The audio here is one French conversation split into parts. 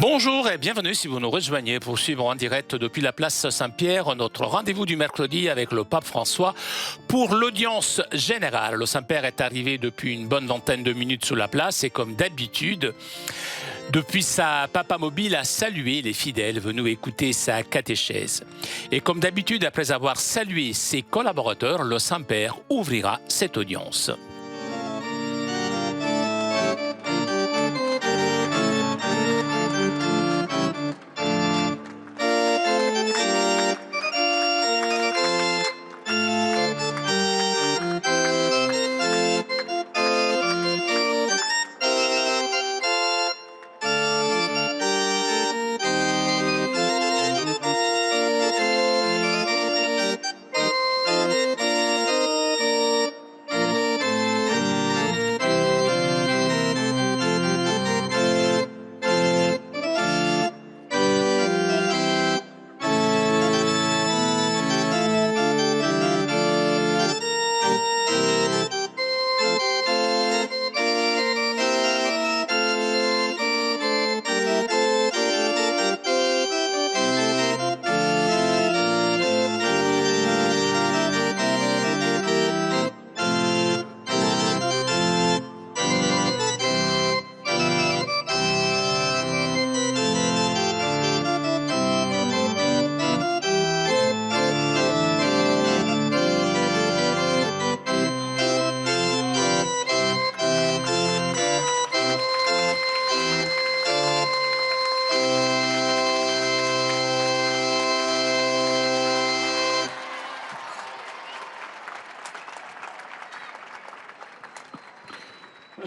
Bonjour et bienvenue si vous nous rejoignez pour suivre en direct depuis la place Saint-Pierre notre rendez-vous du mercredi avec le pape François pour l'audience générale. Le Saint-Père est arrivé depuis une bonne vingtaine de minutes sur la place et comme d'habitude, depuis sa papa mobile a salué les fidèles venus écouter sa catéchèse. Et comme d'habitude, après avoir salué ses collaborateurs, le Saint-Père ouvrira cette audience.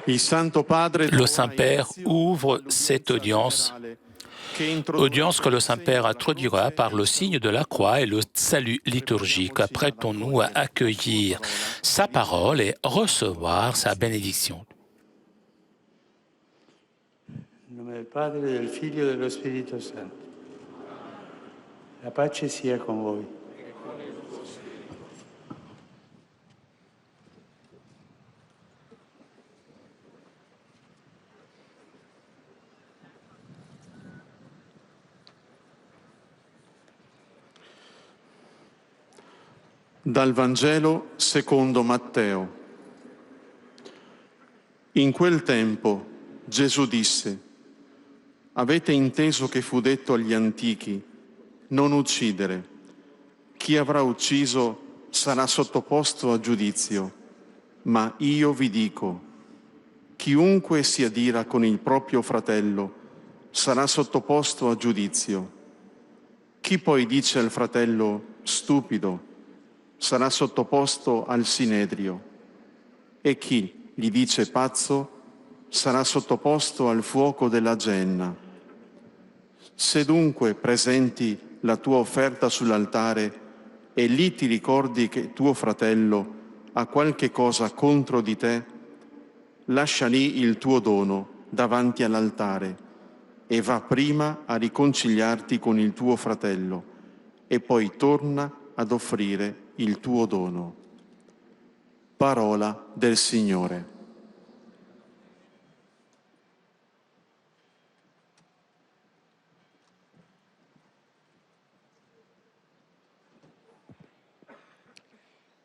Le Saint-Père ouvre cette audience que le Saint-Père introduira par le signe de la croix et le salut liturgique. Apprêtons-nous à accueillir sa parole et recevoir sa bénédiction. In nome del Padre, del Figlio e dello Spirito Santo. La pace sia con voi. Dal Vangelo secondo Matteo. In quel tempo Gesù disse: Avete inteso che fu detto agli antichi: non uccidere. Chi avrà ucciso sarà sottoposto a giudizio. Ma io vi dico: chiunque si adira con il proprio fratello sarà sottoposto a giudizio. Chi poi dice al fratello stupido sarà sottoposto al sinedrio, e chi gli dice pazzo sarà sottoposto al fuoco della genna. Se dunque presenti la tua offerta sull'altare e lì ti ricordi che tuo fratello ha qualche cosa contro di te, lascia lì il tuo dono davanti all'altare e va prima a riconciliarti con il tuo fratello e poi torna ad offrire il tuo dono. Parola del Signore.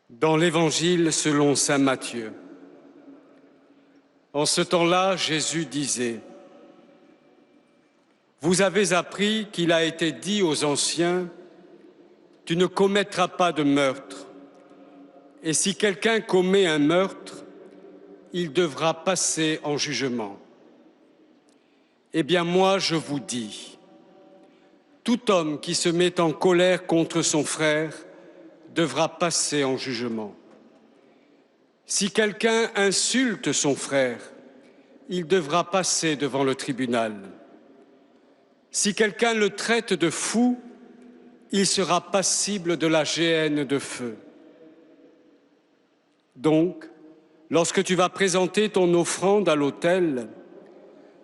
Dans l'Évangile selon saint Matthieu. En ce temps-là, Jésus disait: Vous avez appris qu'il a été dit aux anciens: Tu ne commettras pas de meurtre. Et si quelqu'un commet un meurtre, il devra passer en jugement. Eh bien, moi, je vous dis, tout homme qui se met en colère contre son frère devra passer en jugement. Si quelqu'un insulte son frère, il devra passer devant le tribunal. Si quelqu'un le traite de fou, il sera passible de la géhenne de feu. Donc, lorsque tu vas présenter ton offrande à l'autel,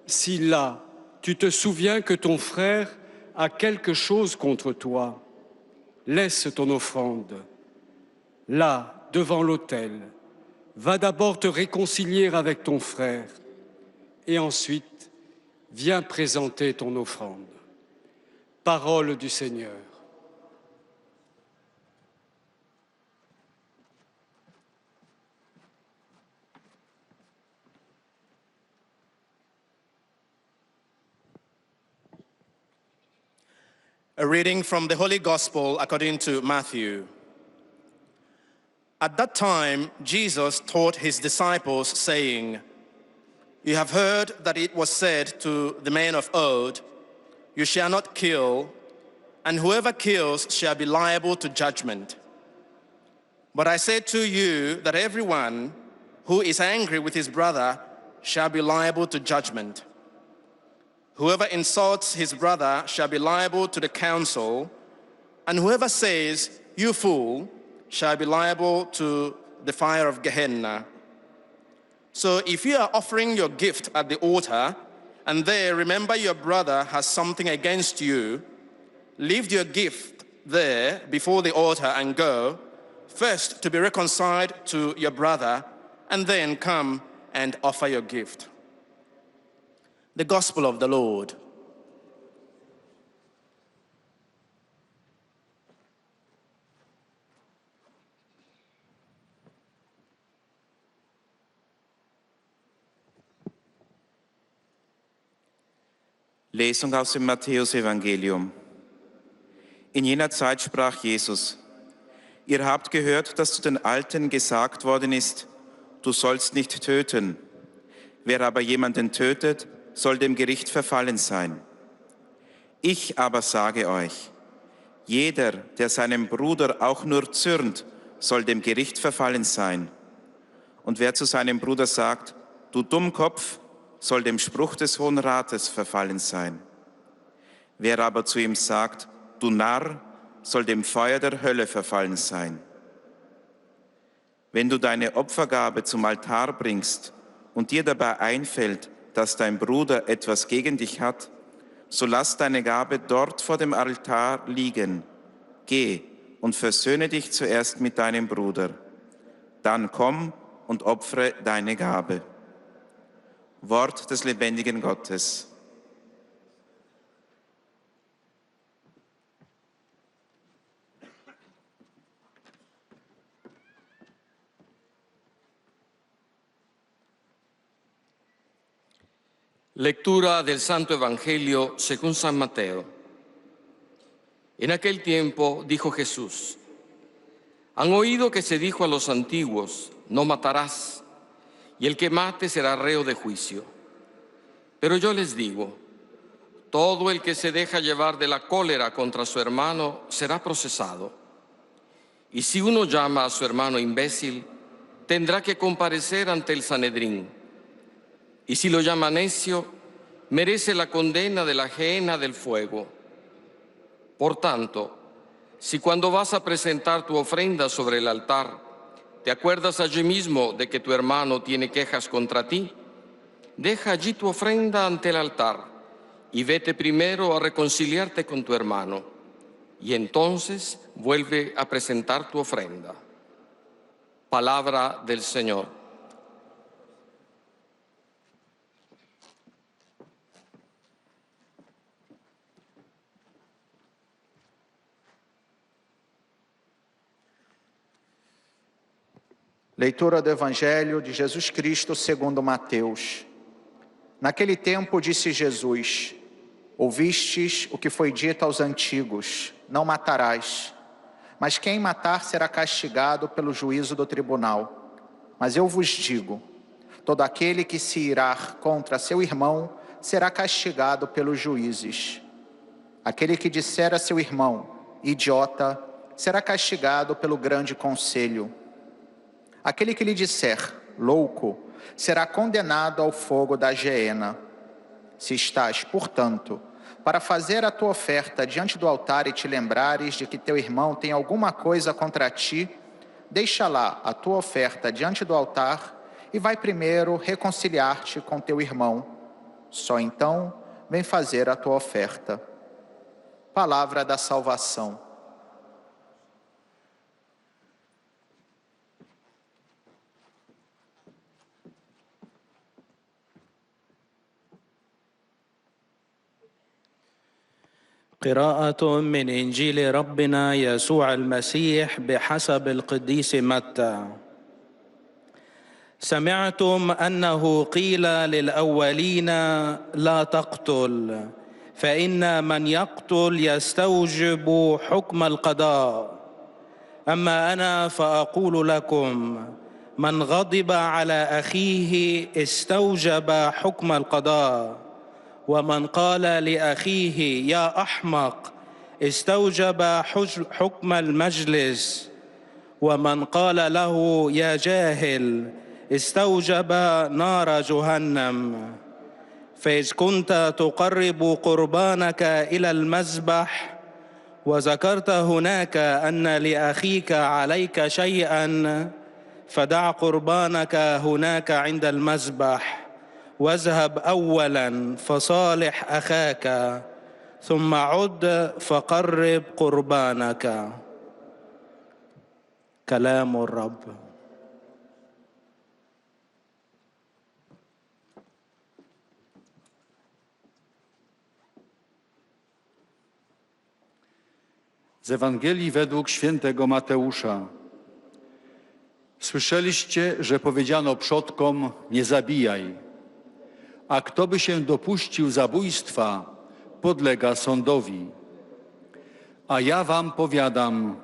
si là, tu te souviens que ton frère a quelque chose contre toi, laisse ton offrande. Là, devant l'autel, va d'abord te réconcilier avec ton frère et ensuite viens présenter ton offrande. Parole du Seigneur. A reading from the Holy Gospel according to Matthew. At that time, Jesus taught his disciples, saying, "You have heard that it was said to the men of old, 'You shall not kill, and whoever kills shall be liable to judgment.' But I say to you that everyone who is angry with his brother shall be liable to judgment. Whoever insults his brother shall be liable to the council, and whoever says, 'You fool,' shall be liable to the fire of Gehenna. So if you are offering your gift at the altar, and there remember your brother has something against you, leave your gift there before the altar and go, first to be reconciled to your brother, and then come and offer your gift." The Gospel of the Lord. Lesung aus dem Matthäusevangelium. In jener Zeit sprach Jesus: Ihr habt gehört, dass zu den Alten gesagt worden ist, du sollst nicht töten. Wer aber jemanden tötet, soll dem Gericht verfallen sein. Ich aber sage euch, jeder, der seinem Bruder auch nur zürnt, soll dem Gericht verfallen sein. Und wer zu seinem Bruder sagt, du Dummkopf, soll dem Spruch des Hohen Rates verfallen sein. Wer aber zu ihm sagt, du Narr, soll dem Feuer der Hölle verfallen sein. Wenn du deine Opfergabe zum Altar bringst und dir dabei einfällt, dass dein Bruder etwas gegen dich hat, so lass deine Gabe dort vor dem Altar liegen. Geh und versöhne dich zuerst mit deinem Bruder. Dann komm und opfere deine Gabe. Wort des lebendigen Gottes. Lectura del Santo Evangelio según San Mateo. En aquel tiempo dijo Jesús: Han oído que se dijo a los antiguos, no matarás, y el que mate será reo de juicio. Pero yo les digo, todo el que se deja llevar de la cólera contra su hermano será procesado. Y si uno llama a su hermano imbécil, tendrá que comparecer ante el Sanedrín. Y si lo llama necio, merece la condena de la gehenna del fuego. Por tanto, si cuando vas a presentar tu ofrenda sobre el altar, te acuerdas allí mismo de que tu hermano tiene quejas contra ti, deja allí tu ofrenda ante el altar y vete primero a reconciliarte con tu hermano, y entonces vuelve a presentar tu ofrenda. Palabra del Señor. Leitura do Evangelho de Jesus Cristo segundo Mateus. Naquele tempo disse Jesus: Ouvistes o que foi dito aos antigos, não matarás. Mas quem matar será castigado pelo juízo do tribunal. Mas eu vos digo, todo aquele que se irar contra seu irmão será castigado pelos juízes. Aquele que disser a seu irmão, idiota, será castigado pelo grande conselho. Aquele que lhe disser, louco, será condenado ao fogo da gehenna. Se estás, portanto, para fazer a tua oferta diante do altar e te lembrares de que teu irmão tem alguma coisa contra ti, deixa lá a tua oferta diante do altar e vai primeiro reconciliar-te com teu irmão. Só então vem fazer a tua oferta. Palavra da salvação. قراءة من إنجيل ربنا يسوع المسيح بحسب القديس متى. سمعتم أنه قيل للأولين لا تقتل، فإن من يقتل يستوجب حكم القضاء. أما أنا فأقول لكم، من غضب على أخيه استوجب حكم القضاء، ومن قال لأخيه يا أحمق استوجب حكم المجلس، ومن قال له يا جاهل استوجب نار جهنم. فإذ كنت تقرب قربانك إلى المذبح وذكرت هناك أن لأخيك عليك شيئا، فدع قربانك هناك عند المذبح، واذهب أولا فصالح أخاك، ثم عد فقرب قربانك. كلام الرب. Z Ewangelii według świętego Mateusza. Słyszeliście, że powiedziano przodkom, nie zabijaj, a kto by się dopuścił zabójstwa, podlega sądowi. A ja wam powiadam,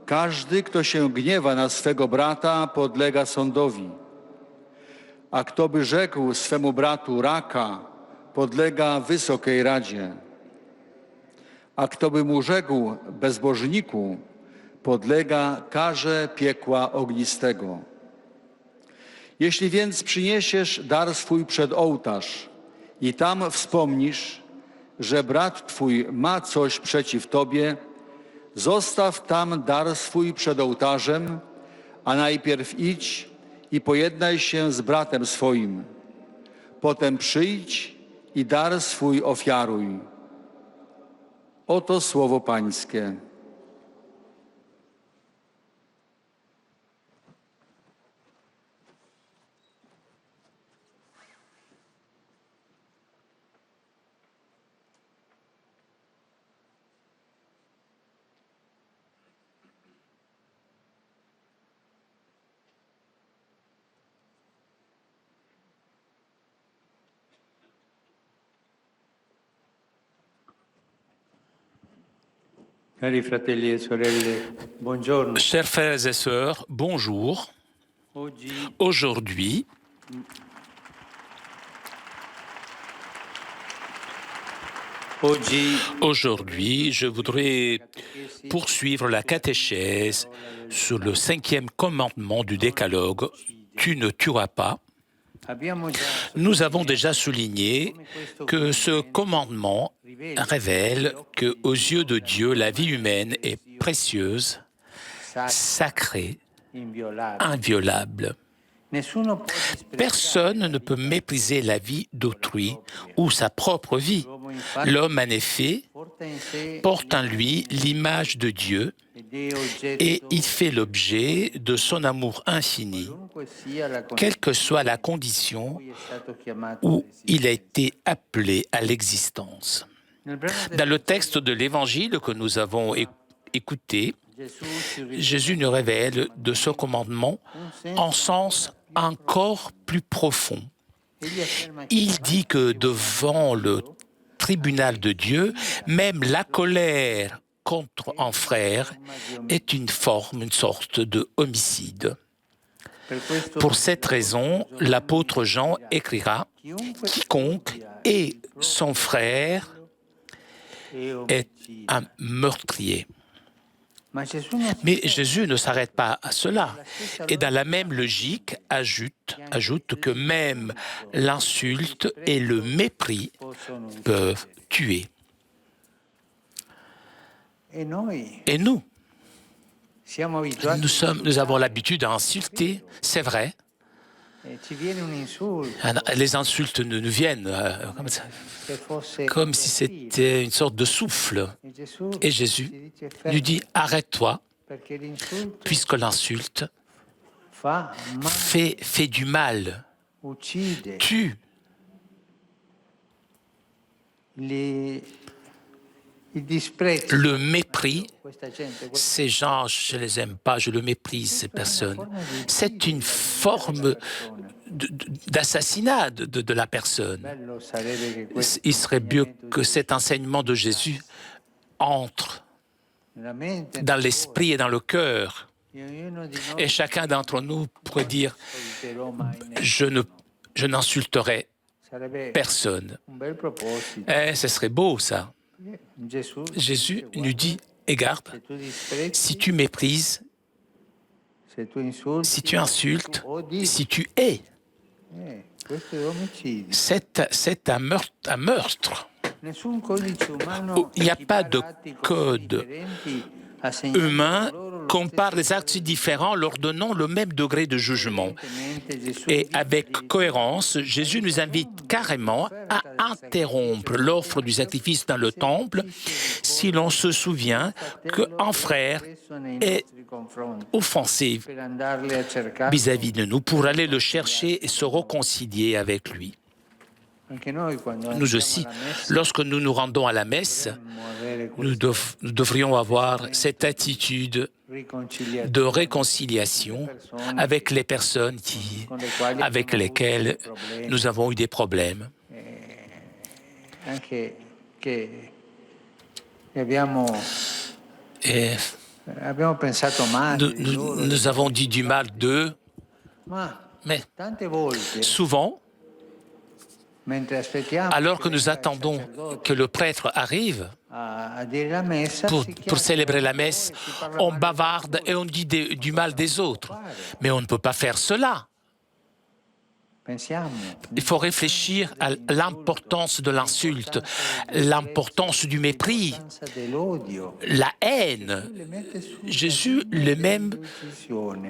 każdy, kto się gniewa na swego brata, podlega sądowi. A kto by rzekł swemu bratu raka, podlega wysokiej radzie. A kto by mu rzekł bezbożniku, podlega karze piekła ognistego. Jeśli więc przyniesiesz dar swój przed ołtarz i tam wspomnisz, że brat twój ma coś przeciw tobie, zostaw tam dar swój przed ołtarzem, a najpierw idź i pojednaj się z bratem swoim. Potem przyjdź i dar swój ofiaruj. Oto słowo Pańskie. Cari fratelli e sorelle, buongiorno. Chers frères et sœurs, bonjour. Aujourd'hui, je voudrais poursuivre la catéchèse sur le 5e commandement du décalogue, tu ne tueras pas. Nous avons déjà souligné que ce commandement révèle qu'aux yeux de Dieu, la vie humaine est précieuse, sacrée, inviolable. Personne ne peut mépriser la vie d'autrui ou sa propre vie. L'homme, en effet, porte en lui l'image de Dieu et il fait l'objet de son amour infini, quelle que soit la condition où il a été appelé à l'existence. Dans le texte de l'Évangile que nous avons écouté, Jésus nous révèle de ce commandement en sens encore plus profond. Il dit que devant le tribunal de Dieu, même la colère contre un frère est une sorte de homicide. Pour cette raison, l'apôtre Jean écrira « Quiconque est son frère est un meurtrier ». Mais Jésus ne s'arrête pas à cela et dans la même logique ajoute que même l'insulte et le mépris peuvent tuer. Et nous avons l'habitude d'insulter, c'est vrai. Les insultes nous viennent comme si c'était une sorte de souffle. Et Jésus lui dit, arrête-toi, puisque l'insulte fait du mal, tue. Le mépris, ces gens, je ne les aime pas, je le méprise, ces personnes. C'est une forme d'assassinat de la personne. Il serait mieux que cet enseignement de Jésus entre dans l'esprit et dans le cœur. Et chacun d'entre nous pourrait dire, je n'insulterai personne. Ce serait beau, ça. Jésus nous dit, garde, si tu méprises, si tu insultes, si tu hais, c'est un meurtre. Il n'y a pas de code humain compare les actes différents, leur donnant le même degré de jugement. Et avec cohérence, Jésus nous invite carrément à interrompre l'offre du sacrifice dans le temple si l'on se souvient qu'un frère est offensé vis-à-vis de nous pour aller le chercher et se réconcilier avec lui. Nous aussi, lorsque nous nous rendons à la messe, nous devrions avoir cette attitude de réconciliation avec les personnes avec lesquelles nous avons eu des problèmes. Et nous avons dit du mal d'eux, mais souvent, alors que nous attendons que le prêtre arrive pour célébrer la messe, on bavarde et on dit du mal des autres. Mais on ne peut pas faire cela. Il faut réfléchir à l'importance de l'insulte, l'importance du mépris, la haine. Jésus le met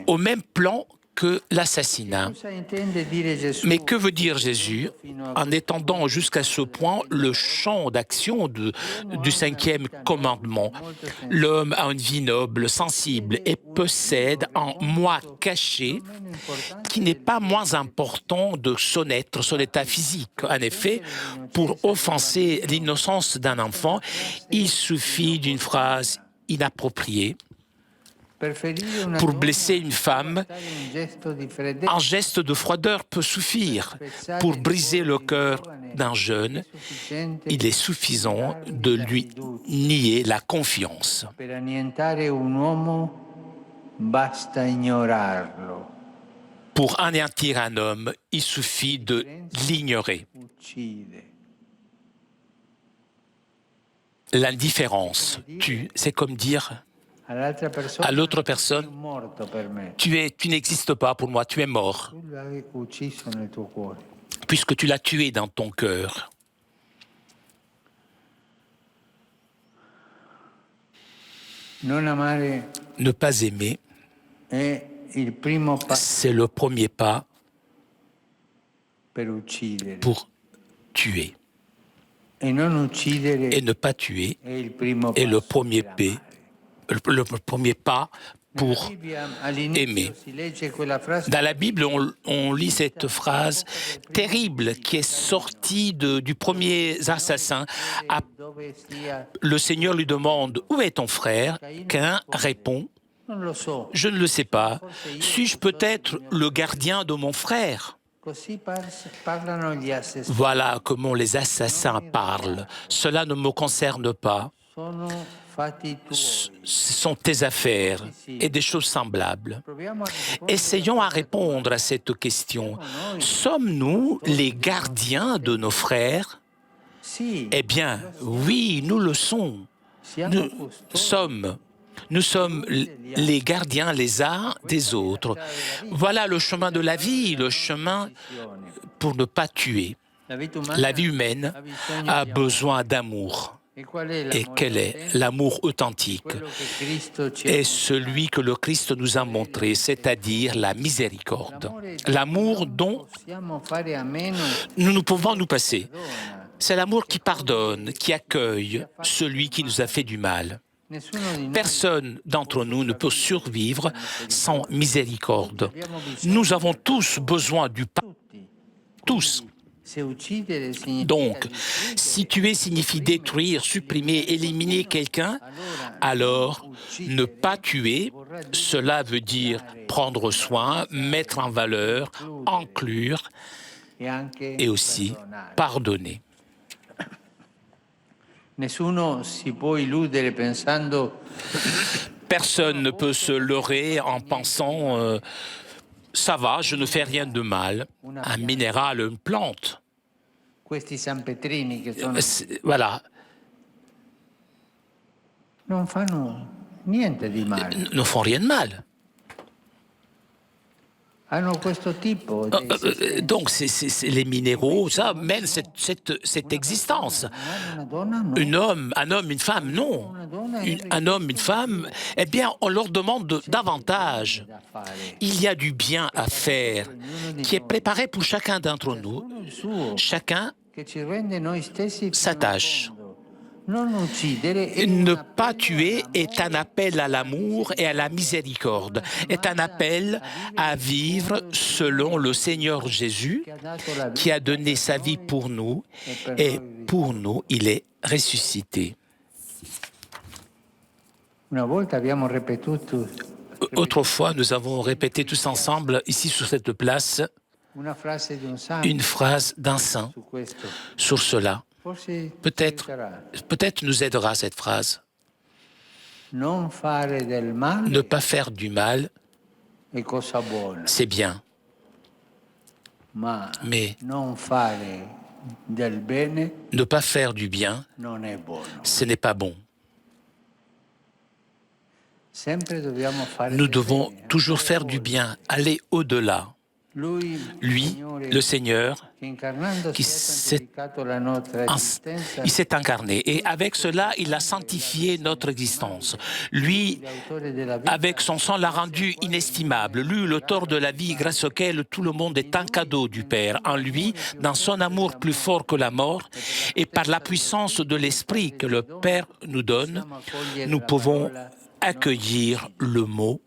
au même plan que l'assassinat. Mais que veut dire Jésus en étendant jusqu'à ce point le champ d'action du 5e commandement? L'homme a une vie noble, sensible et possède un moi caché qui n'est pas moins important de son état physique. En effet, pour offenser l'innocence d'un enfant, il suffit d'une phrase inappropriée. Pour blesser une femme, un geste de froideur peut suffire. Pour briser le cœur d'un jeune, il est suffisant de lui nier la confiance. Pour anéantir un homme, il suffit de l'ignorer. L'indifférence tue, c'est comme dire à l'autre personne, tu n'existes pas pour moi, tu es mort, puisque tu l'as tué dans ton cœur. Ne pas aimer, c'est le premier pas pour tuer. Et ne pas tuer est le premier pas pour aimer. Dans la Bible, on lit cette phrase terrible qui est sortie du premier assassin. Le Seigneur lui demande « Où est ton frère ?» Caïn répond « Je ne le sais pas. Suis-je peut-être le gardien de mon frère ?» Voilà comment les assassins parlent. Cela ne me concerne pas. Ce sont tes affaires et des choses semblables. Essayons à répondre à cette question. Sommes-nous les gardiens de nos frères? Eh bien, oui, nous le sommes. Nous sommes les gardiens les uns des autres. Voilà le chemin de la vie, le chemin pour ne pas tuer. La vie humaine a besoin d'amour. Et quel est l'amour authentique? Est celui que le Christ nous a montré, c'est-à-dire la miséricorde. L'amour dont nous ne pouvons nous passer. C'est l'amour qui pardonne, qui accueille celui qui nous a fait du mal. Personne d'entre nous ne peut survivre sans miséricorde. Nous avons tous besoin du pardon. Tous. Donc, si tuer signifie détruire, supprimer, éliminer quelqu'un, alors ne pas tuer, cela veut dire prendre soin, mettre en valeur, inclure et aussi pardonner. Personne ne peut se leurrer en pensant ça va, je ne fais rien de mal. Un minéral, une plante. Voilà. Ne font rien de mal. Donc, les minéraux, ça mène cette existence. Un homme, une femme, non. Un homme, une femme, eh bien, on leur demande davantage. Il y a du bien à faire qui est préparé pour chacun d'entre nous. Chacun sa tâche. Ne pas tuer est un appel à l'amour et à la miséricorde, est un appel à vivre selon le Seigneur Jésus qui a donné sa vie pour nous et pour nous, il est ressuscité. Autrefois, nous avons répété tous ensemble, ici sur cette place, une phrase d'un saint sur cela. Peut-être nous aidera cette phrase. Ne pas faire du mal, c'est bien. Mais ne pas faire du bien, ce n'est pas bon. Nous devons toujours faire du bien, aller au-delà. Lui, le Seigneur, il s'est incarné et avec cela, il a sanctifié notre existence. Lui, avec son sang, l'a rendu inestimable. Lui, l'auteur de la vie, grâce auquel tout le monde est un cadeau du Père. En lui, dans son amour plus fort que la mort et par la puissance de l'Esprit que le Père nous donne, nous pouvons accueillir le mot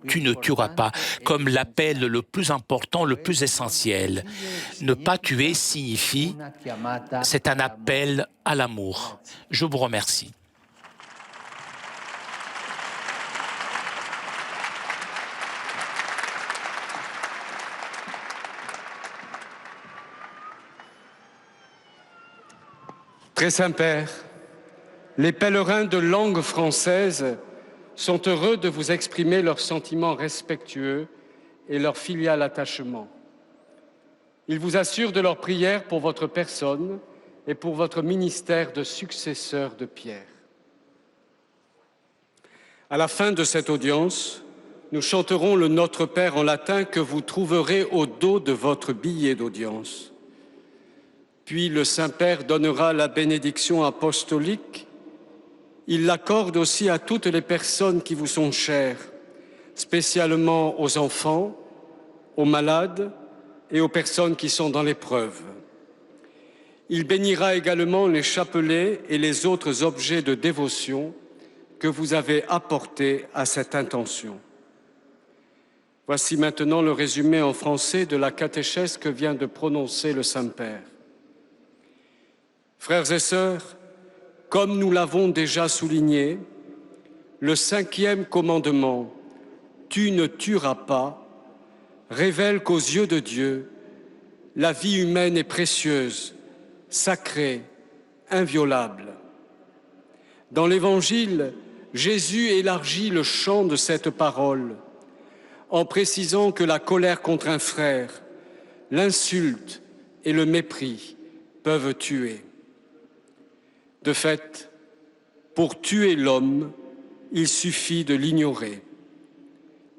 tu ne tueras pas, comme l'appel le plus important, le plus essentiel. Ne pas tuer signifie, c'est un appel à l'amour. Je vous remercie. Très Saint-Père, les pèlerins de langue française sont heureux de vous exprimer leurs sentiments respectueux et leur filial attachement. Ils vous assurent de leur prière pour votre personne et pour votre ministère de successeur de Pierre. À la fin de cette audience, nous chanterons le Notre Père en latin que vous trouverez au dos de votre billet d'audience. Puis le Saint-Père donnera la bénédiction apostolique. Il l'accorde aussi à toutes les personnes qui vous sont chères, spécialement aux enfants, aux malades et aux personnes qui sont dans l'épreuve. Il bénira également les chapelets et les autres objets de dévotion que vous avez apportés à cette intention. Voici maintenant le résumé en français de la catéchèse que vient de prononcer le Saint-Père. Frères et sœurs, comme nous l'avons déjà souligné, le 5e commandement « Tu ne tueras pas » révèle qu'aux yeux de Dieu, la vie humaine est précieuse, sacrée, inviolable. Dans l'Évangile, Jésus élargit le champ de cette parole en précisant que la colère contre un frère, l'insulte et le mépris peuvent tuer. De fait, pour tuer l'homme, il suffit de l'ignorer.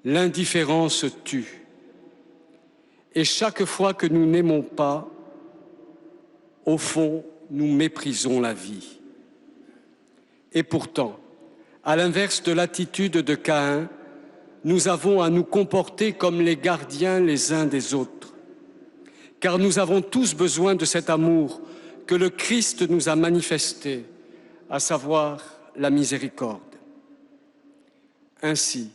L'indifférence tue. Et chaque fois que nous n'aimons pas, au fond, nous méprisons la vie. Et pourtant, à l'inverse de l'attitude de Caïn, nous avons à nous comporter comme les gardiens les uns des autres. Car nous avons tous besoin de cet amour que le Christ nous a manifesté, à savoir la miséricorde. Ainsi,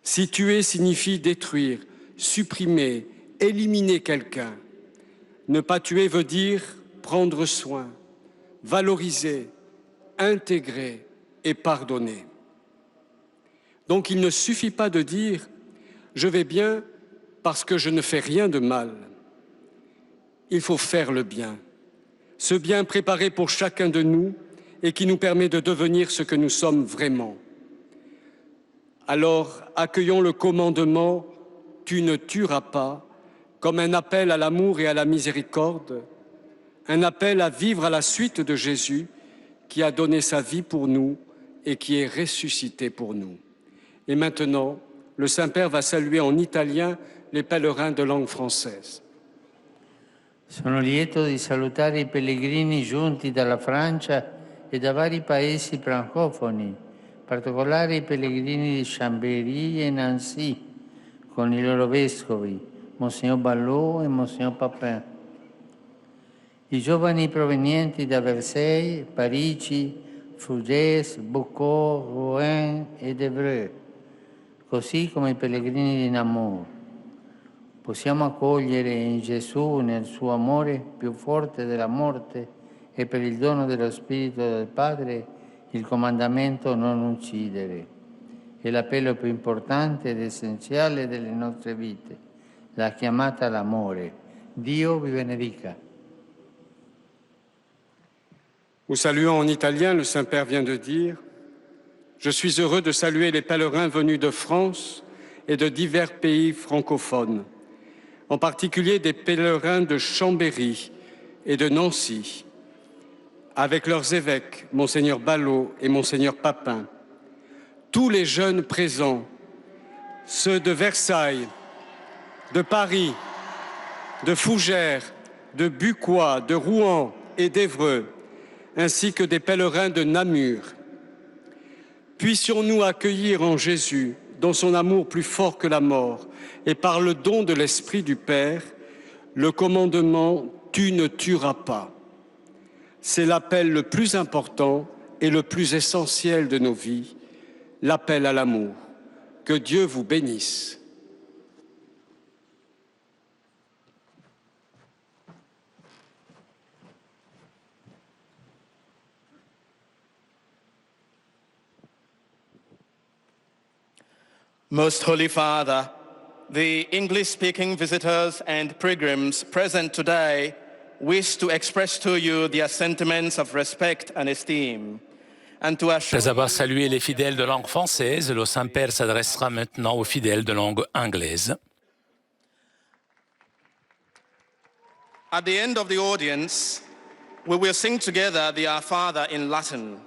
si tuer signifie détruire, supprimer, éliminer quelqu'un, Ne pas tuer veut dire prendre soin, valoriser, intégrer et pardonner. Donc il ne suffit pas de dire « je vais bien parce que je ne fais rien de mal ». Il faut faire le bien, ce bien préparé pour chacun de nous et qui nous permet de devenir ce que nous sommes vraiment. Alors accueillons le commandement « tu ne tueras pas » comme un appel à l'amour et à la miséricorde, un appel à vivre à la suite de Jésus qui a donné sa vie pour nous et qui est ressuscité pour nous. Et maintenant, le Saint-Père va saluer en italien les pèlerins de langue française. Sono lieto di salutare i pellegrini giunti dalla Francia e da vari paesi francofoni, in particolare i pellegrini di Chambéry e Nancy, con i loro vescovi, Monsignor Ballot e Monsignor Papin. I giovani provenienti da Versailles, Parigi, Fougères, Beaucourt, Rouen ed Évreux, così come i pellegrini di Namur. Possiamo accogliere in Gesù, nel suo amore più forte della morte e per il dono dello Spirito del Padre, il comandamento non uccidere. È l'appello più importante ed essenziale delle nostre vite, la chiamata all'amore. Dio vi benedica. Nous saluons en italien, le Saint-Père vient de dire « Je suis heureux de saluer les pèlerins venus de France et de divers pays francophones, en particulier des pèlerins de Chambéry et de Nancy, avec leurs évêques, Monseigneur Ballot et Monseigneur Papin, tous les jeunes présents, ceux de Versailles, de Paris, de Fougères, de Bucquois, de Rouen et d'Évreux, ainsi que des pèlerins de Namur. Puissions-nous accueillir en Jésus, dans son amour plus fort que la mort, et par le don de l'Esprit du Père, le commandement « Tu ne tueras pas ». C'est l'appel le plus important et le plus essentiel de nos vies, l'appel à l'amour. Que Dieu vous bénisse. Most Holy Father, the English-speaking visitors and pilgrims present today wish to express to you their sentiments of respect and esteem. Après avoir salué les fidèles de langue française, le Saint-Père s'adressera maintenant aux fidèles de langue anglaise. At the end of the audience, we will sing together the Our Father in Latin.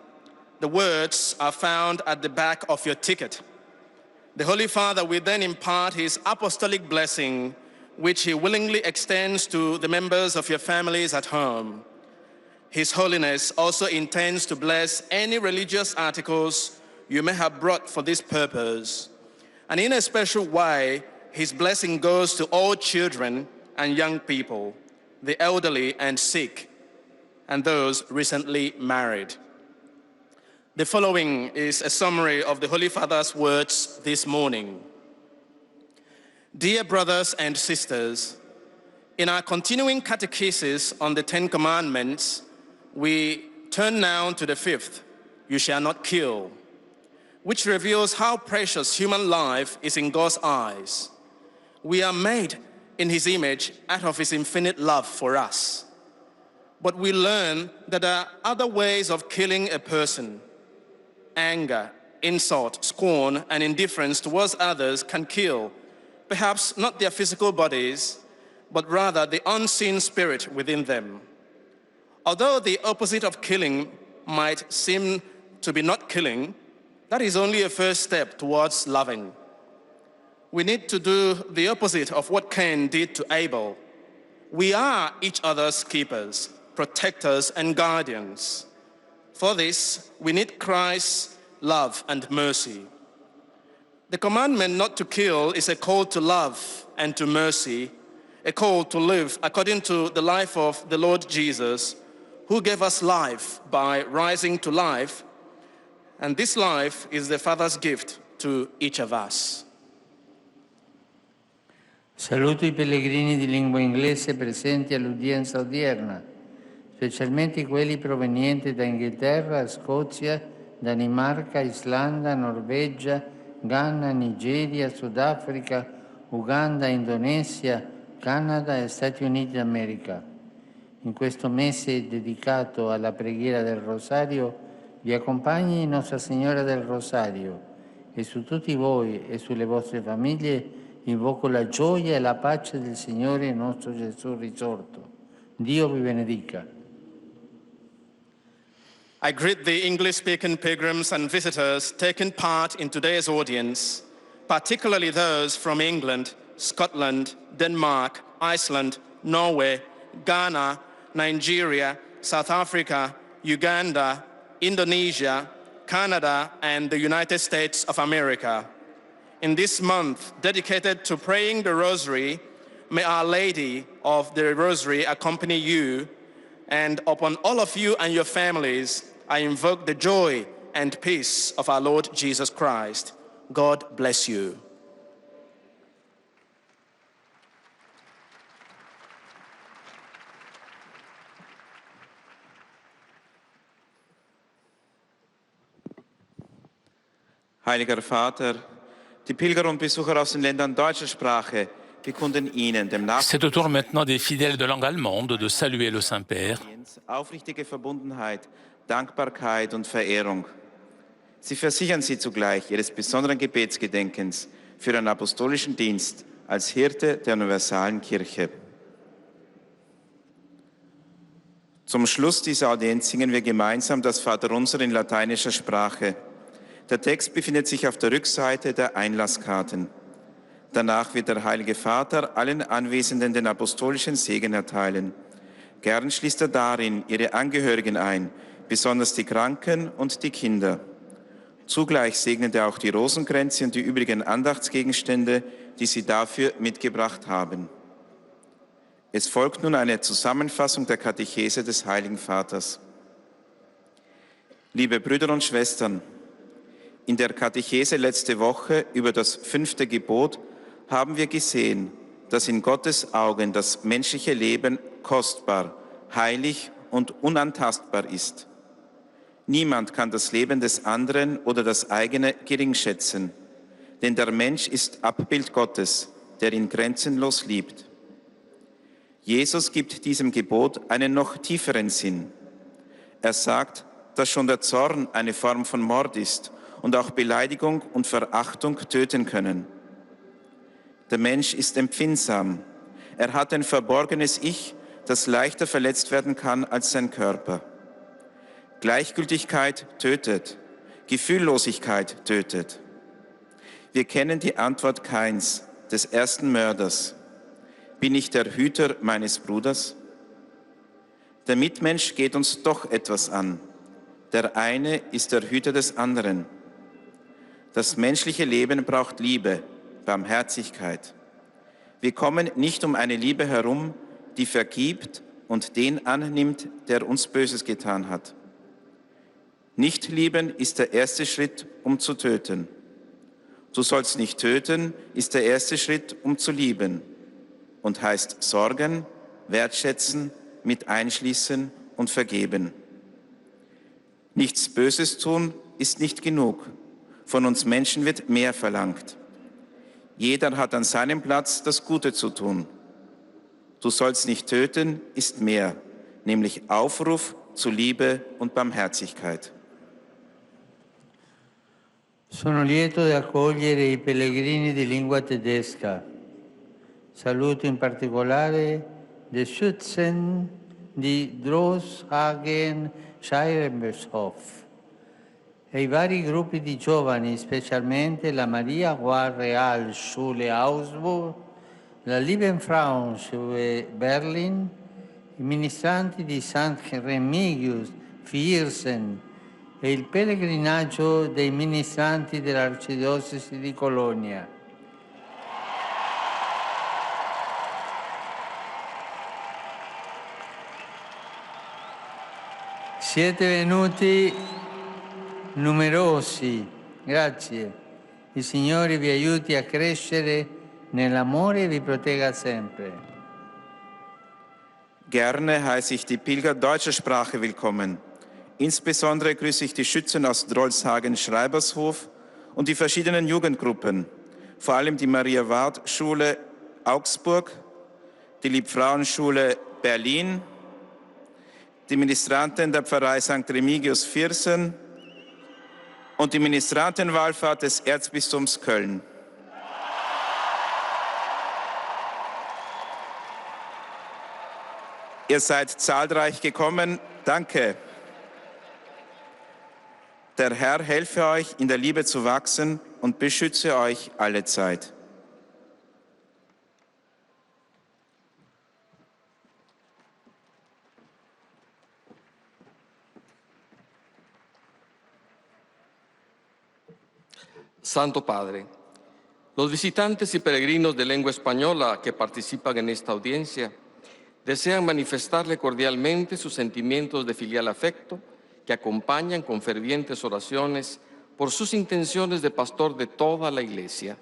The words are found at the back of your ticket. The Holy Father will then impart his apostolic blessing, which he willingly extends to the members of your families at home. His Holiness also intends to bless any religious articles you may have brought for this purpose. And in a special way, his blessing goes to all children and young people, the elderly and sick, and those recently married. The following is a summary of the Holy Father's words this morning. Dear brothers and sisters, in our continuing catechesis on the Ten Commandments, we turn now to the fifth, you shall not kill, which reveals how precious human life is in God's eyes. We are made in his image out of his infinite love for us. But we learn that there are other ways of killing a person. Anger, insult, scorn, and indifference towards others can kill, perhaps not their physical bodies, but rather the unseen spirit within them. Although the opposite of killing might seem to be not killing, that is only a first step towards loving. We need to do the opposite of what Cain did to Abel. We are each other's keepers, protectors, and guardians. For this, we need Christ's love and mercy. The commandment not to kill is a call to love and to mercy, a call to live according to the life of the Lord Jesus, who gave us life by rising to life, and this life is the Father's gift to each of us. Saluto i pellegrini di lingua inglese presenti all'udienza odierna, specialmente quelli provenienti da Inghilterra, Scozia, Danimarca, Islanda, Norvegia, Ghana, Nigeria, Sudafrica, Uganda, Indonesia, Canada e Stati Uniti d'America. In questo mese dedicato alla preghiera del Rosario vi accompagni Nostra Signora del Rosario e su tutti voi e sulle vostre famiglie invoco la gioia e la pace del Signore nostro Gesù risorto. Dio vi benedica. I greet the English-speaking pilgrims and visitors taking part in today's audience, particularly those from England, Scotland, Denmark, Iceland, Norway, Ghana, Nigeria, South Africa, Uganda, Indonesia, Canada, and the United States of America. In this month dedicated to praying the Rosary, may Our Lady of the Rosary accompany you, and upon all of you and your families, I invoke the joy and peace of our Lord Jesus Christ. God bless you. Heiliger Vater, die Pilger und Besucher aus den Ländern deutscher Sprache bekunden Ihnen, dem C'est au tour maintenant des fidèles de langue allemande de saluer le Saint-Père. aufrichtige Verbundenheit, Dankbarkeit und Verehrung. Sie versichern Sie zugleich Ihres besonderen Gebetsgedenkens für den apostolischen Dienst als Hirte der universalen Kirche. Zum Schluss dieser Audienz singen wir gemeinsam das Vaterunser in lateinischer Sprache. Der Text befindet sich auf der Rückseite der Einlasskarten. Danach wird der Heilige Vater allen Anwesenden den apostolischen Segen erteilen. Gern schließt er darin ihre Angehörigen ein, besonders die Kranken und die Kinder. Zugleich segnet er auch die Rosenkränze und die übrigen Andachtsgegenstände, die sie dafür mitgebracht haben. Es folgt nun eine Zusammenfassung der Katechese des Heiligen Vaters. Liebe Brüder und Schwestern, in der Katechese letzte Woche über das 5. Gebot haben wir gesehen, dass in Gottes Augen das menschliche Leben kostbar, heilig und unantastbar ist. Niemand kann das Leben des anderen oder das eigene geringschätzen, denn der Mensch ist Abbild Gottes, der ihn grenzenlos liebt. Jesus gibt diesem Gebot einen noch tieferen Sinn. Er sagt, dass schon der Zorn eine Form von Mord ist und auch Beleidigung und Verachtung töten können. Der Mensch ist empfindsam. Er hat ein verborgenes Ich, das leichter verletzt werden kann als sein Körper. Gleichgültigkeit tötet, Gefühllosigkeit tötet. Wir kennen die Antwort Kains, des ersten Mörders. Bin ich der Hüter meines Bruders? Der Mitmensch geht uns doch etwas an. Der eine ist der Hüter des anderen. Das menschliche Leben braucht Liebe, Barmherzigkeit. Wir kommen nicht um eine Liebe herum, die vergibt und den annimmt, der uns Böses getan hat. Nicht lieben ist der erste Schritt, um zu töten. Du sollst nicht töten ist der erste Schritt, um zu lieben und heißt sorgen, wertschätzen, mit einschließen und vergeben. Nichts Böses tun ist nicht genug. Von uns Menschen wird mehr verlangt. Jeder hat an seinem Platz das Gute zu tun. Du sollst nicht töten ist mehr, nämlich Aufruf zu Liebe und Barmherzigkeit. Sono lieto di accogliere i pellegrini di lingua tedesca. Saluto in particolare die Schützen di Droshagen-Scheibenhof e i vari gruppi di giovani, specialmente la Maria War Real Schule Augsburg, la Liebenfrauenschule Berlin, i ministranti di St. Remigius Viersen e il pellegrinaggio dei ministranti dell'Arcidiocesi di Colonia. Siete venuti numerosi, grazie. Il Signore vi aiuti a crescere nell'amore vi protegga sempre. Gerne heiße ich die Pilger deutscher Sprache willkommen. Insbesondere grüße ich die Schützen aus Drolshagen-Schreibershof und die verschiedenen Jugendgruppen, vor allem die Maria-Ward-Schule Augsburg, die Liebfrauenschule Berlin, die Ministranten der Pfarrei St. Remigius Viersen und die Ministrantenwallfahrt des Erzbistums Köln. Ihr seid zahlreich gekommen. Danke. Der Herr helfe euch, in der Liebe zu wachsen und beschütze euch alle Zeit. Santo Padre, los visitantes y peregrinos de lengua española que participan en esta audiencia desean manifestarle cordialmente sus sentimientos de filial afecto que acompañan con fervientes oraciones por sus intenciones de pastor de toda la Iglesia.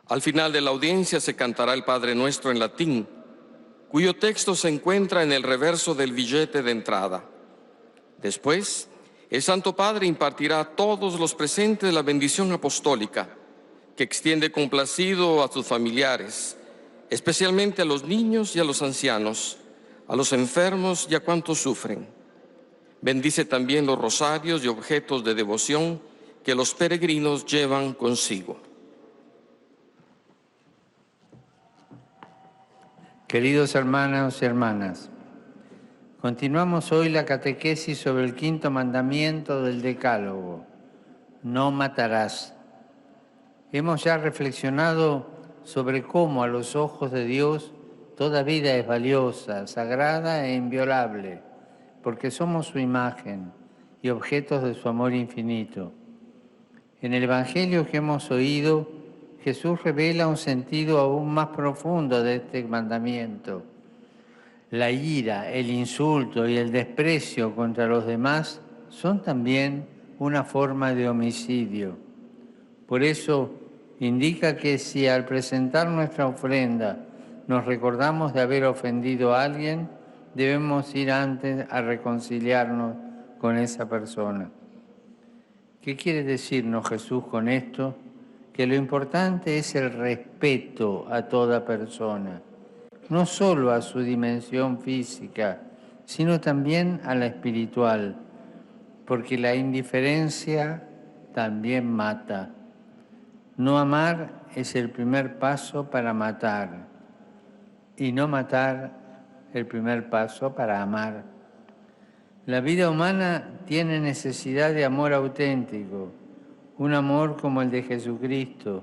Al final de la audiencia se cantará el Padre Nuestro en latín, cuyo texto se encuentra en el reverso del billete de entrada. Después, el Santo Padre impartirá a todos los presentes la bendición apostólica, que extiende complacido a sus familiares, especialmente a los niños y a los ancianos, a los enfermos y a cuantos sufren. Bendice también los rosarios y objetos de devoción que los peregrinos llevan consigo. Queridos hermanos y hermanas, continuamos hoy la catequesis sobre el quinto mandamiento del Decálogo: no matarás. Hemos ya reflexionado sobre cómo a los ojos de Dios toda vida es valiosa, sagrada e inviolable, porque somos su imagen y objetos de su amor infinito. En el Evangelio que hemos oído, Jesús revela un sentido aún más profundo de este mandamiento. La ira, el insulto y el desprecio contra los demás son también una forma de homicidio. Por eso indica que si al presentar nuestra ofrenda nos recordamos de haber ofendido a alguien, debemos ir antes a reconciliarnos con esa persona. ¿Qué quiere decirnos Jesús con esto? Que lo importante es el respeto a toda persona, no solo a su dimensión física, sino también a la espiritual, porque la indiferencia también mata. No amar es el primer paso para matar, y no matar el primer paso para amar. La vida humana tiene necesidad de amor auténtico, un amor como el de Jesucristo,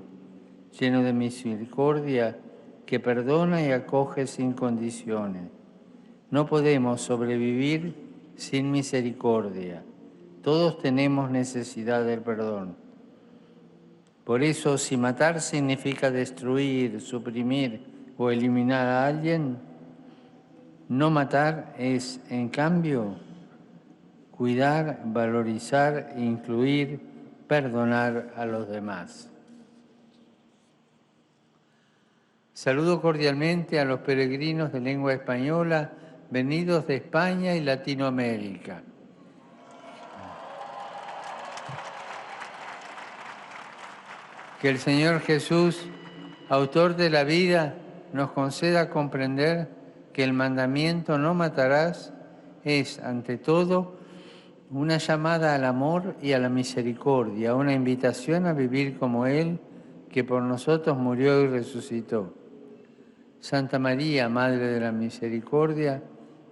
lleno de misericordia, que perdona y acoge sin condiciones. No podemos sobrevivir sin misericordia. Todos tenemos necesidad del perdón. Por eso, si matar significa destruir, suprimir o eliminar a alguien, no matar es, en cambio, cuidar, valorizar, incluir, perdonar a los demás. Saludo cordialmente a los peregrinos de lengua española venidos de España y Latinoamérica. Que el Señor Jesús, autor de la vida, nos conceda comprender que el mandamiento no matarás es, ante todo, una llamada al amor y a la misericordia, una invitación a vivir como Él, que por nosotros murió y resucitó. Santa María, Madre de la Misericordia,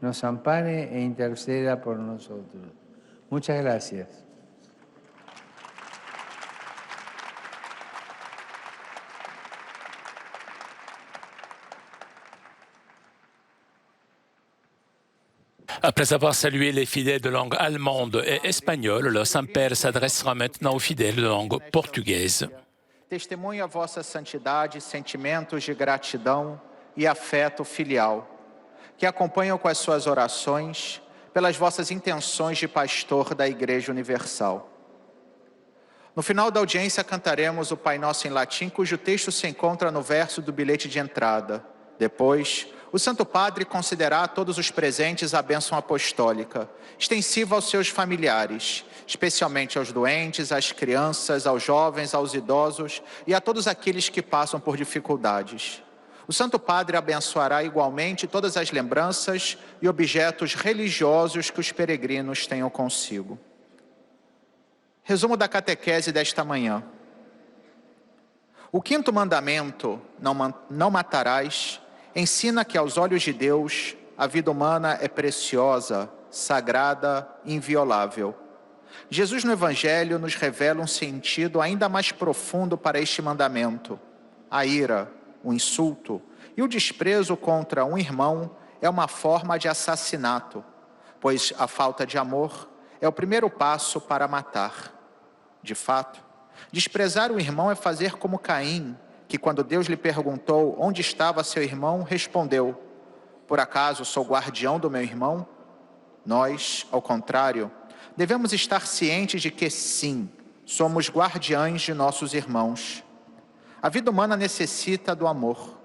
nos ampare e interceda por nosotros. Muchas gracias. Après avoir salué les fidèles de langue allemande et espagnole, le Saint-Père s'adressera maintenant aux fidèles de langue portugaise. Testemunho a vossa santidade, sentimentos de gratidão e afeto filial, que acompanham com as suas orações pelas vossas intenções de pastor da Igreja Universal. No final da audiência, cantaremos o Pai Nosso em latim, cujo texto se encontra no verso do bilhete de entrada. Depois, o Santo Padre concederá a todos os presentes a bênção apostólica, extensiva aos seus familiares, especialmente aos doentes, às crianças, aos jovens, aos idosos e a todos aqueles que passam por dificuldades. O Santo Padre abençoará igualmente todas as lembranças e objetos religiosos que os peregrinos tenham consigo. Resumo da catequese desta manhã. O quinto mandamento, não matarás, ensina que aos olhos de Deus a vida humana é preciosa, sagrada e inviolável. Jesus no Evangelho nos revela um sentido ainda mais profundo para este mandamento. A ira, o insulto e o desprezo contra um irmão é uma forma de assassinato, pois a falta de amor é o primeiro passo para matar. De fato, desprezar o irmão é fazer como Caim, que quando Deus lhe perguntou onde estava seu irmão, respondeu: por acaso sou guardião do meu irmão? Nós, ao contrário, devemos estar cientes de que sim, somos guardiães de nossos irmãos. A vida humana necessita do amor,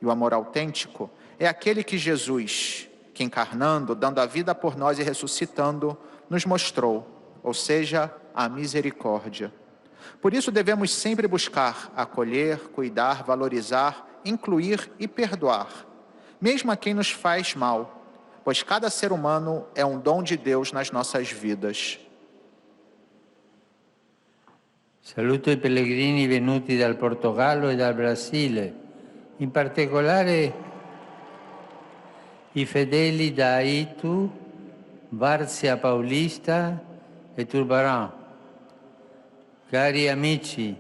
e o amor autêntico é aquele que Jesus, que encarnando, dando a vida por nós e ressuscitando, nos mostrou, ou seja, a misericórdia. Por isso devemos sempre buscar acolher, cuidar, valorizar, incluir e perdoar, mesmo a quem nos faz mal, pois cada ser humano é um dom de Deus nas nossas vidas. Saluto i pellegrini venuti dal Portogallo e dal Brasile, in particolare i fedeli da Itu, Várzea Paulista e Turbarão. Cari amici,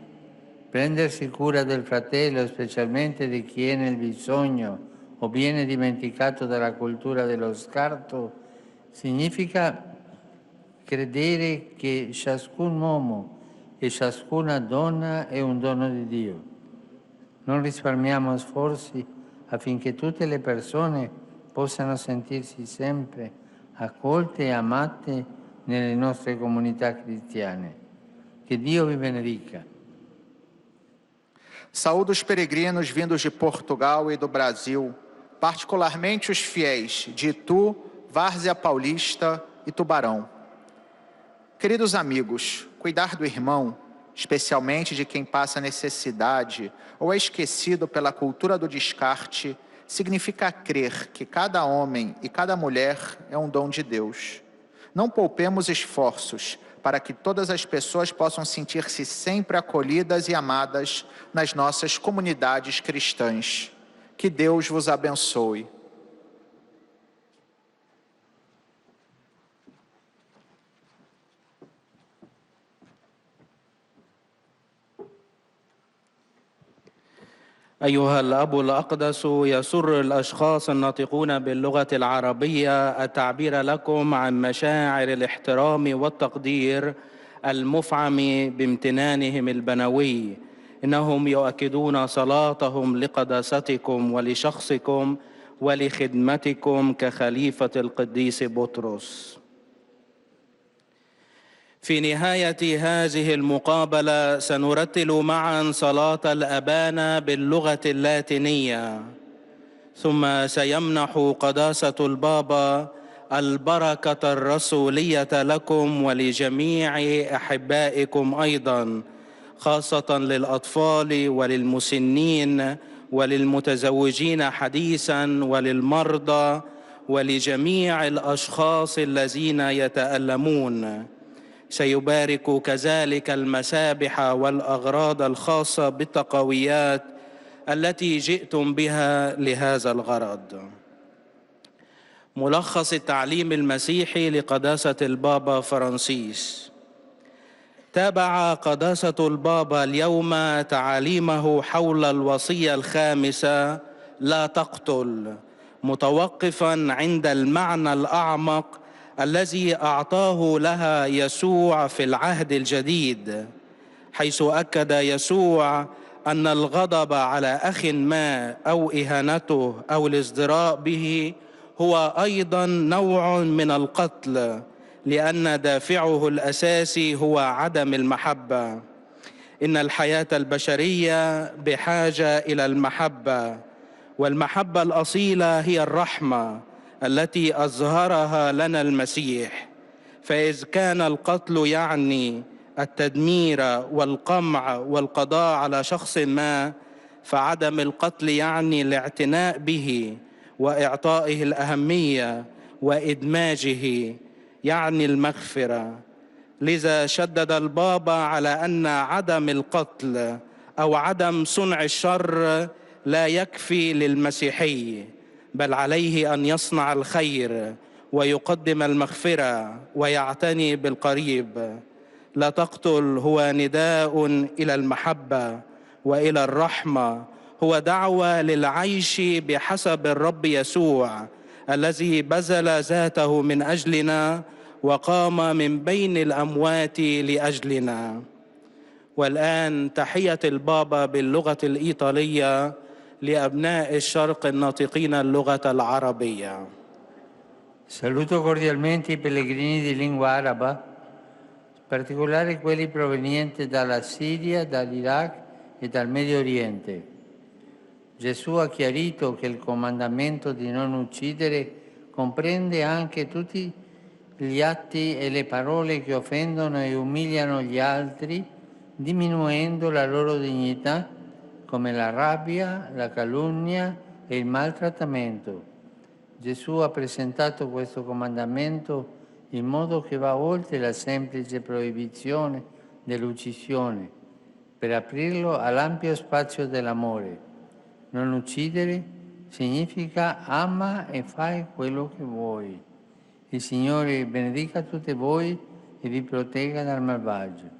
prendersi cura del fratello, specialmente di chi è nel bisogno o viene dimenticato dalla cultura dello scarto, significa credere che ciascun uomo e ciascuna donna è un dono di Dio. Non risparmiamo sforzi affinché tutte le persone possano sentirsi sempre accolte e amate nelle nostre comunità cristiane. Que Dio vi benedica. Saúdo os peregrinos vindos de Portugal e do Brasil, particularmente os fiéis de Itu, Várzea Paulista e Tubarão. Queridos amigos, cuidar do irmão, especialmente de quem passa necessidade ou é esquecido pela cultura do descarte, significa crer que cada homem e cada mulher é um dom de Deus. Não poupemos esforços para que todas as pessoas possam sentir-se sempre acolhidas e amadas nas nossas comunidades cristãs. Que Deus vos abençoe. أيها الأب الأقدس، يسر الأشخاص الناطقون باللغة العربية التعبير لكم عن مشاعر الاحترام والتقدير المفعم بامتنانهم البنوي. إنهم يؤكدون صلاتهم لقداستكم ولشخصكم ولخدمتكم كخليفة القديس بطرس. في نهاية هذه المقابلة سنرتل معا صلاة الأبانا باللغة اللاتينية، ثم سيمنح قداسة البابا البركة الرسولية لكم ولجميع أحبائكم أيضا، خاصة للأطفال وللمسنين وللمتزوجين حديثا وللمرضى ولجميع الأشخاص الذين يتألمون. سيبارك كذلك المسابح والأغراض الخاصة بالتقويات التي جئتم بها لهذا الغرض. ملخص التعليم المسيحي لقداسة البابا فرانسيس. تابع قداسة البابا اليوم تعاليمه حول الوصية الخامسة لا تقتل، متوقفا عند المعنى الأعمق الذي أعطاه لها يسوع في العهد الجديد، حيث أكد يسوع أن الغضب على أخ ما أو إهانته أو الازدراء به هو أيضا نوع من القتل، لأن دافعه الأساسي هو عدم المحبة. إن الحياة البشرية بحاجة إلى المحبة، والمحبة الأصيلة هي الرحمة التي أظهرها لنا المسيح. فإذ كان القتل يعني التدمير والقمع والقضاء على شخص ما، فعدم القتل يعني الاعتناء به وإعطائه الأهمية وإدماجه، يعني المغفرة. لذا شدد البابا على أن عدم القتل أو عدم صنع الشر لا يكفي للمسيحي، بل عليه أن يصنع الخير ويقدم المغفرة ويعتني بالقريب. لا تقتل هو نداء إلى المحبة وإلى الرحمة، هو دعوة للعيش بحسب الرب يسوع الذي بذل ذاته من أجلنا وقام من بين الأموات لأجلنا. والآن تحية البابا باللغة الإيطالية لأبناء الشرق الناطقين اللغة العربية. Saluto cordialmente i pellegrini di lingua araba, in particolare quelli provenienti dalla Siria, dall'Iraq e dal Medio Oriente. Gesù ha chiarito che il comandamento di non uccidere comprende anche tutti gli atti e le parole che offendono e umiliano gli altri, diminuendo la loro dignità, come la rabbia, la calunnia e il maltrattamento. Gesù ha presentato questo comandamento in modo che va oltre la semplice proibizione dell'uccisione, per aprirlo all'ampio spazio dell'amore. Non uccidere significa ama e fai quello che vuoi. Il Signore benedica tutti voi e vi protegga dal malvagio.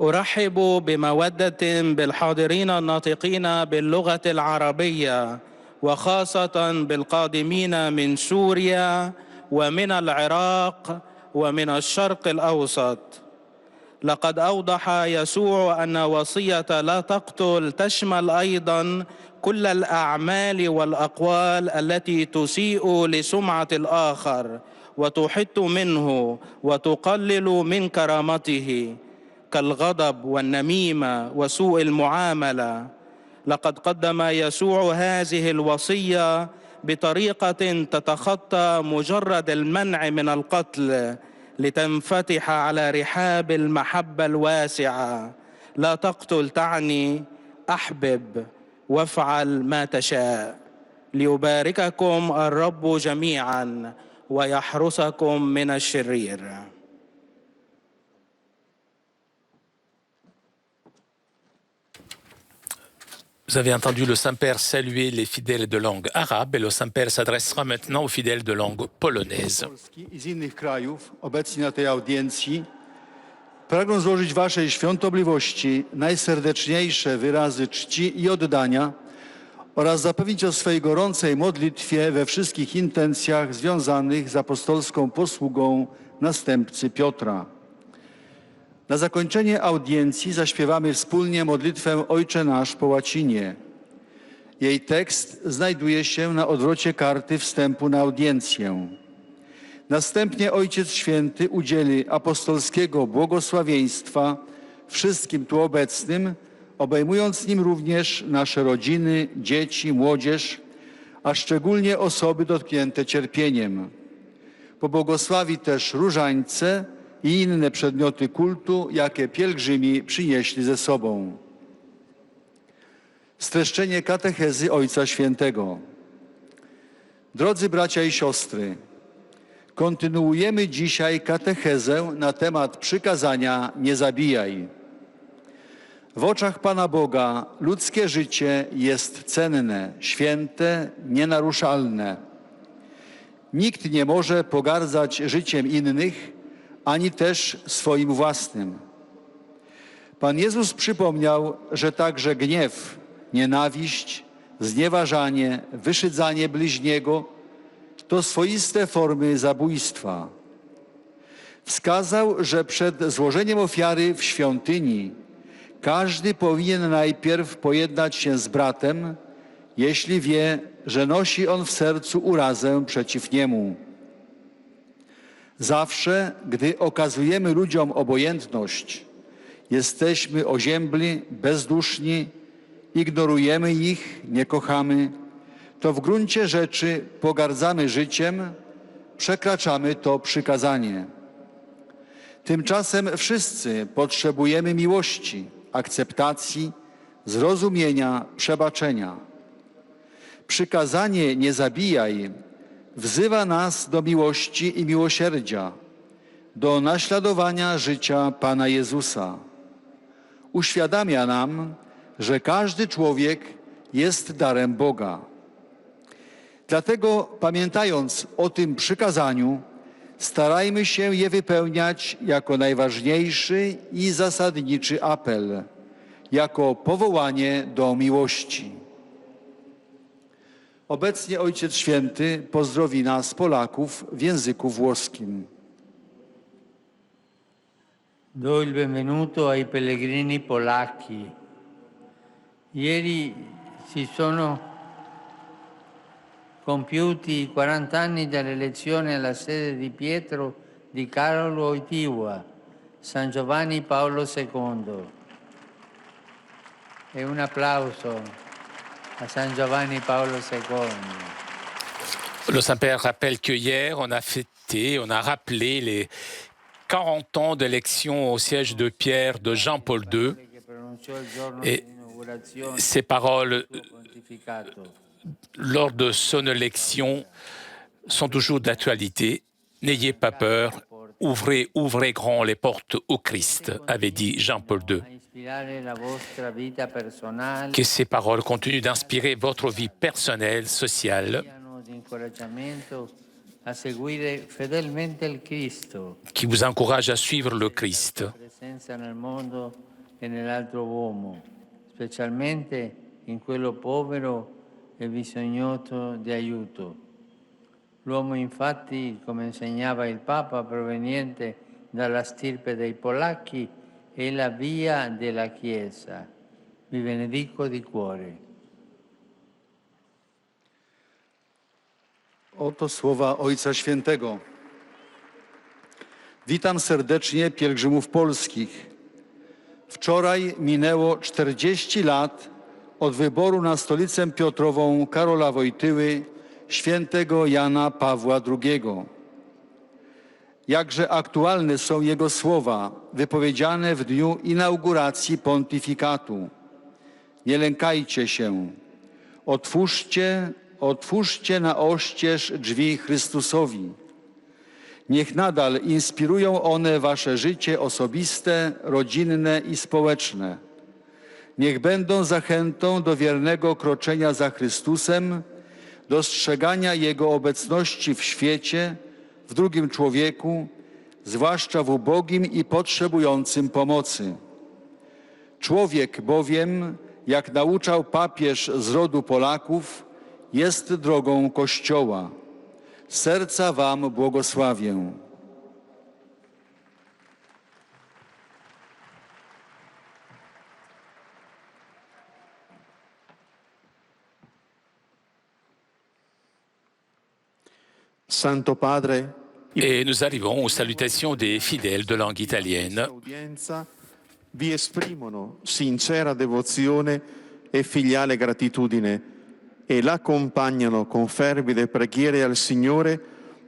أرحب بمودة بالحاضرين الناطقين باللغة العربية، وخاصة بالقادمين من سوريا ومن العراق ومن الشرق الأوسط. لقد أوضح يسوع أن وصية لا تقتل تشمل أيضاً كل الأعمال والأقوال التي تسيء لسمعة الآخر وتحط منه وتقلل من كرامته، كالغضب والنميمة وسوء المعاملة. لقد قدم يسوع هذه الوصية بطريقة تتخطى مجرد المنع من القتل، لتنفتح على رحاب المحبة الواسعة. لا تقتل تعني أحبب وافعل ما تشاء. ليبارككم الرب جميعا ويحرسكم من الشرير. Vous avez entendu le Saint-Père saluer les fidèles de langue arabe et le Saint-Père s'adressera maintenant aux fidèles de langue polonaise. I z innych krajów obecni na tej audiencji pragnę złożyć Waszej świątobliwości najserdeczniejsze wyrazy czci i oddania oraz zapewnić o swej gorącej modlitwie we wszystkich intencjach związanych z apostolską posługą następcy Piotra. Na zakończenie audiencji zaśpiewamy wspólnie modlitwę Ojcze Nasz po łacinie. Jej tekst znajduje się na odwrocie karty wstępu na audiencję. Następnie Ojciec Święty udzieli apostolskiego błogosławieństwa wszystkim tu obecnym, obejmując nim również nasze rodziny, dzieci, młodzież, a szczególnie osoby dotknięte cierpieniem. Pobłogosławi też różańce i inne przedmioty kultu, jakie pielgrzymi przynieśli ze sobą. Streszczenie katechezy Ojca Świętego. Drodzy bracia i siostry, kontynuujemy dzisiaj katechezę na temat przykazania nie zabijaj. W oczach Pana Boga ludzkie życie jest cenne, święte, nienaruszalne. Nikt nie może pogardzać życiem innych, ani też swoim własnym. Pan Jezus przypomniał, że także gniew, nienawiść, znieważanie, wyszydzanie bliźniego to swoiste formy zabójstwa. Wskazał, że przed złożeniem ofiary w świątyni każdy powinien najpierw pojednać się z bratem, jeśli wie, że nosi on w sercu urazę przeciw niemu. Zawsze, gdy okazujemy ludziom obojętność, jesteśmy oziębli, bezduszni, ignorujemy ich, nie kochamy, to w gruncie rzeczy pogardzamy życiem, przekraczamy to przykazanie. Tymczasem wszyscy potrzebujemy miłości, akceptacji, zrozumienia, przebaczenia. Przykazanie nie zabijaj wzywa nas do miłości i miłosierdzia, do naśladowania życia Pana Jezusa. Uświadamia nam, że każdy człowiek jest darem Boga. Dlatego, pamiętając o tym przykazaniu, starajmy się je wypełniać jako najważniejszy i zasadniczy apel, jako powołanie do miłości. Obecnie Ojciec Święty pozdrowi nas, Polaków, w języku włoskim. Do il benvenuto ai pellegrini polacchi. Ieri si sono compiuti 40 anni dall'elezione alla sede di Pietro di Carlo Wojtyła, San Giovanni Paolo II. E un applauso a San Giovanni Paolo II. Le Saint-Père rappelle que hier, on a fêté, on a rappelé les 40 ans d'élection au siège de Pierre de Jean-Paul II. Et ces paroles, lors de son élection, sont toujours d'actualité. N'ayez pas peur, ouvrez grand les portes au Christ, avait dit Jean-Paul II. Que ces paroles continuent d'inspirer votre vie personnelle, sociale, qui vous encourage à suivre le Christ. Specialmente in quello povero e bisognoso di aiuto. L'uomo infatti, come insegnava il Papa proveniente dalla stirpe dei polacchi, è la via della Chiesa. Vi benedico di cuore. Oto słowa Ojca Świętego. Witam serdecznie pielgrzymów polskich. Wczoraj minęło 40 lat od wyboru na stolicę Piotrową Karola Wojtyły, świętego Jana Pawła II. Jakże aktualne są jego słowa wypowiedziane w dniu inauguracji pontyfikatu. Nie lękajcie się, otwórzcie na oścież drzwi Chrystusowi. Niech nadal inspirują one wasze życie osobiste, rodzinne i społeczne. Niech będą zachętą do wiernego kroczenia za Chrystusem, dostrzegania Jego obecności w świecie, w drugim człowieku, zwłaszcza w ubogim i potrzebującym pomocy. Człowiek bowiem, jak nauczał papież z rodu Polaków, jest drogą Kościoła. Z serca wam błogosławię. Santo Padre, Et nous arrivons aux salutations des fidèles de langue italienne. l'udienza vi esprimono sincera devozione e filiale gratitudine e l'accompagnano con fervide preghiere al Signore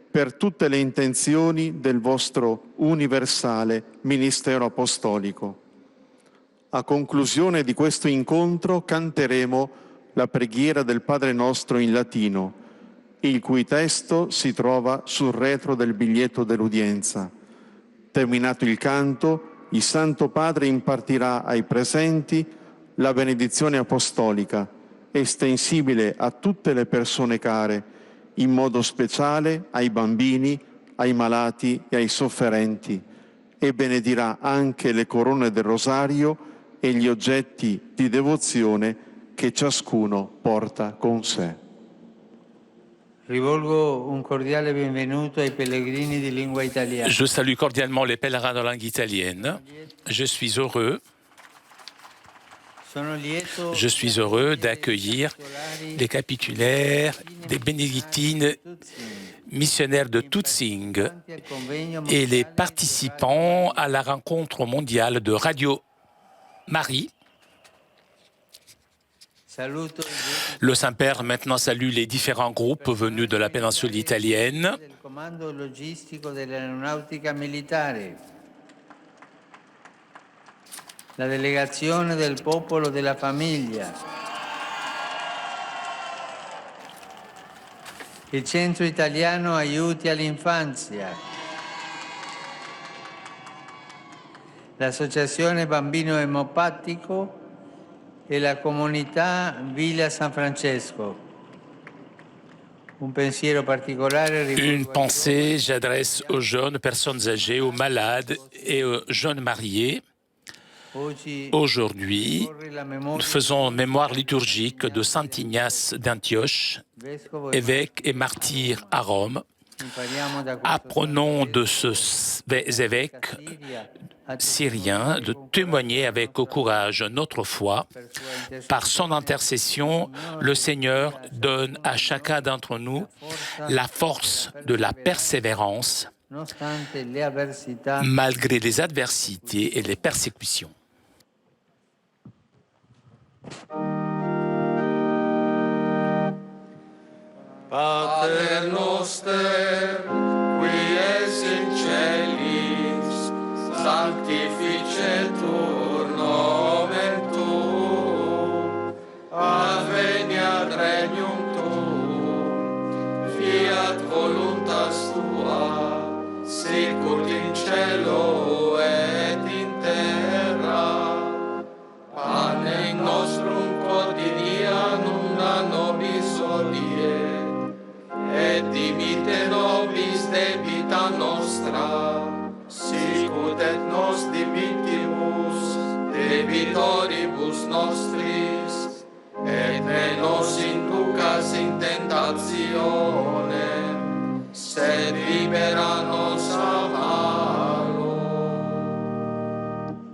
per tutte le intenzioni del vostro universale ministero apostolico. A conclusione di questo incontro canteremo la preghiera del Padre nostro in latino, il cui testo si trova sul retro del biglietto dell'udienza. Terminato il canto, il Santo Padre impartirà ai presenti la benedizione apostolica, estensibile a tutte le persone care, in modo speciale ai bambini, ai malati e ai sofferenti, e benedirà anche le corone del rosario e gli oggetti di devozione che ciascuno porta con sé. Rivolgo un cordiale benvenuto ai pellegrini di lingua italiana. Je salue cordialement les pèlerins de langue italienne. Je suis heureux Je suis heureux d'accueillir les capitulaires des bénédictines missionnaires de Tutzing et les participants à la rencontre mondiale de Radio Marie. Le Saint-Père maintenant salue les différents groupes venus de la péninsule italienne. La delegazione del popolo della famiglia, il Centro Italiano Aiuti all'Infanzia, l'Associazione Bambino Emopatico e la comunità Villa San Francesco. Une pensée, j'adresse aux jeunes, personnes âgées, aux malades et aux jeunes mariés. Aujourd'hui, nous faisons mémoire liturgique de Saint Ignace d'Antioche, évêque et martyr à Rome. Apprenons de ces évêques syriens de témoigner avec courage notre foi. Par son intercession, le Seigneur donne à chacun d'entre nous la force de la persévérance malgré les adversités et les persécutions. Pater noster, qui es in celis, sanctificetur nomen tuum, adveniat regnum tuum, fiat voluntas tua, sicut in cielo et in terra. Panem nostrum quotidianum da nobis hodie, et dimitte nobis debita nostra, sicut et nos dimittimus debitoribus nostris, et ne nos inducas in tentationem, sed libera nos a malo.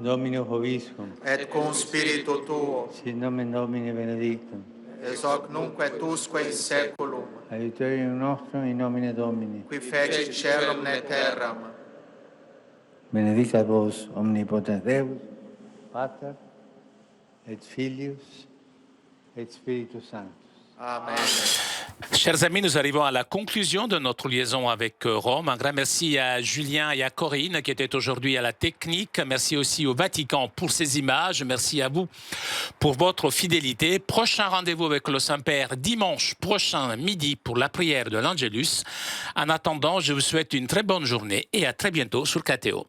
Domine Hoviscum, Et cum spiritu tuo, sit nomen Domini benedictum, ex hoc nunc et usque in saeculum, aiuterium nostrum in nomine Domini. qui fecit caelum et terram. Benedicat vos omnipotens Deus, Pater, et Filius, et Spiritus Sanctus. Amen. Chers amis, nous arrivons à la conclusion de notre liaison avec Rome. Un grand merci à Julien et à Corinne qui étaient aujourd'hui à la technique. Merci aussi au Vatican pour ces images. Merci à vous pour votre fidélité. Prochain rendez-vous avec le Saint-Père dimanche prochain midi pour la prière de l'Angélus. En attendant, je vous souhaite une très bonne journée et à très bientôt sur KTO.